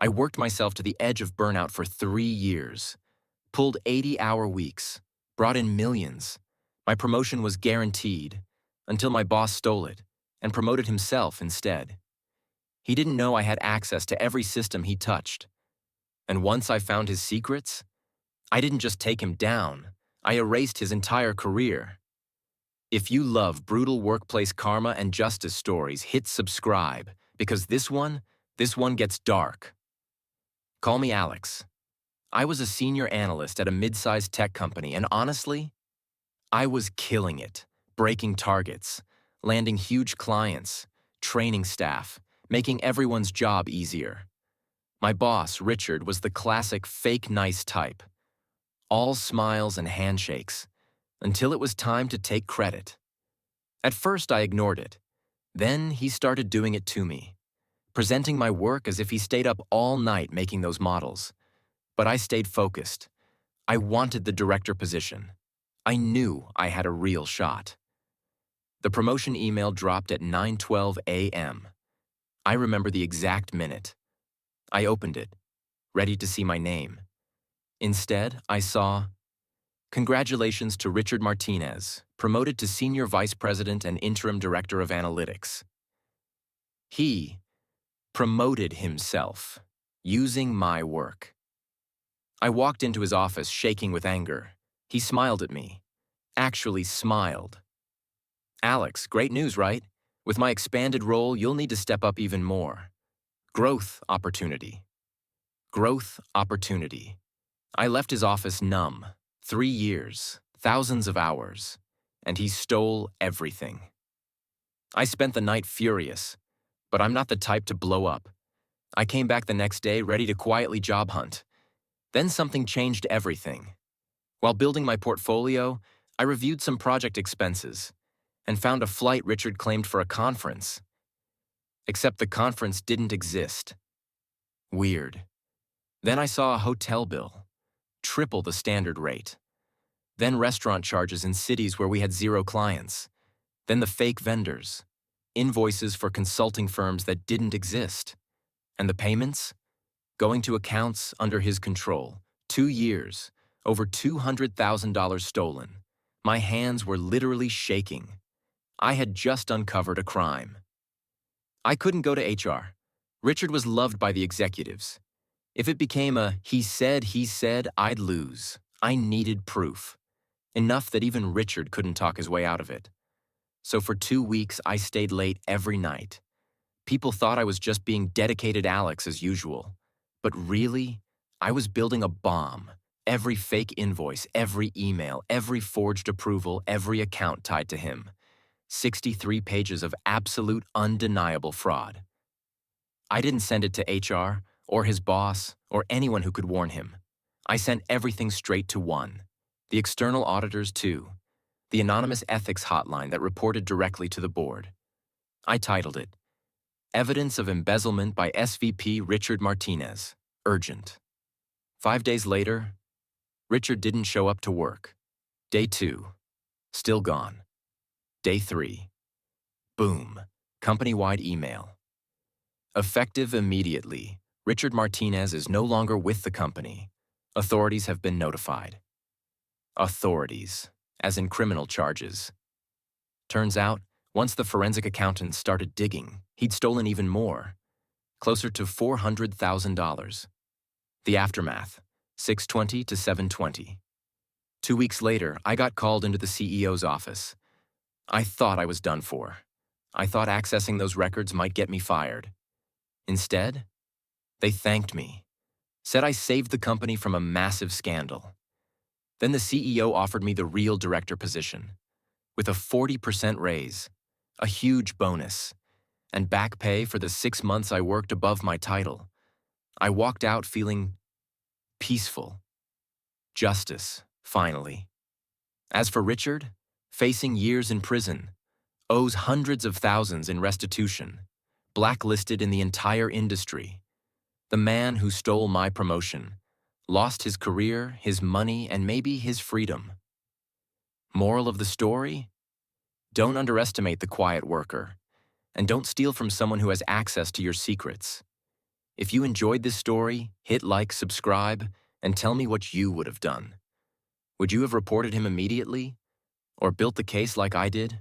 I worked myself to the edge of burnout for 3 years, pulled 80-hour weeks, brought in millions. My promotion was guaranteed until my boss stole it and promoted himself instead. He didn't know I had access to every system he touched. And once I found his secrets, I didn't just take him down, I erased his entire career. If you love brutal workplace karma and justice stories, hit subscribe, because this one gets dark. Call me Alex. I was a senior analyst at a mid-sized tech company, and honestly, I was killing it, breaking targets, landing huge clients, training staff, making everyone's job easier. My boss, Richard, was the classic fake nice type. All smiles and handshakes, until it was time to take credit. At first, I ignored it. Then he started doing it to me, presenting my work as if he stayed up all night making those models. But I stayed focused. I wanted the director position. I knew I had a real shot. The promotion email dropped at 9:12 a.m. I remember the exact minute. I opened it, ready to see my name. Instead, I saw, "Congratulations to Richard Martinez, promoted to Senior Vice President and Interim Director of Analytics." He promoted himself using my work. I walked into his office shaking with anger. He smiled at me. Actually smiled. "Alex, great news, right? With my expanded role, you'll need to step up even more. Growth opportunity." Growth opportunity. I left his office numb. 3 years, thousands of hours, and he stole everything. I spent the night furious, but I'm not the type to blow up. I came back the next day ready to quietly job hunt. Then something changed everything. While building my portfolio, I reviewed some project expenses and found a flight Richard claimed for a conference. Except the conference didn't exist. Weird. Then I saw a hotel bill, triple the standard rate. Then restaurant charges in cities where we had 0 clients. Then the fake vendors, invoices for consulting firms that didn't exist. And the payments? Going to accounts under his control. 2 years, over $200,000 stolen. My hands were literally shaking. I had just uncovered a crime. I couldn't go to HR. Richard was loved by the executives. If it became a he said, I'd lose. I needed proof. Enough that even Richard couldn't talk his way out of it. So for 2 weeks, I stayed late every night. People thought I was just being dedicated Alex as usual. But really, I was building a bomb. Every fake invoice, every email, every forged approval, every account tied to him. 63 pages of absolute, undeniable fraud. I didn't send it to HR, or his boss, or anyone who could warn him. I sent everything straight to one. The external auditors, too. The anonymous ethics hotline that reported directly to the board. I titled it, "Evidence of Embezzlement by SVP Richard Martinez. Urgent." 5 days later, Richard didn't show up to work. Day 2. Still gone. Day 3. Boom. Company-wide email. Effective immediately, Richard Martinez is no longer with the company. Authorities have been notified. Authorities, as in criminal charges. Turns out, once the forensic accountants started digging, he'd stolen even more, closer to $400,000. The aftermath, 6:20 to 7:20. 2 weeks later, I got called into the CEO's office. I thought I was done for. I thought accessing those records might get me fired. Instead, they thanked me, said I saved the company from a massive scandal. Then the CEO offered me the real director position, with a 40% raise, a huge bonus, and back pay for the 6 months I worked above my title. I walked out feeling peaceful. Justice, finally. As for Richard, facing years in prison, owes hundreds of thousands in restitution, blacklisted in the entire industry. The man who stole my promotion, lost his career, his money, and maybe his freedom. Moral of the story? Don't underestimate the quiet worker, and don't steal from someone who has access to your secrets. If you enjoyed this story, hit like, subscribe, and tell me what you would have done. Would you have reported him immediately? Or built the case like I did?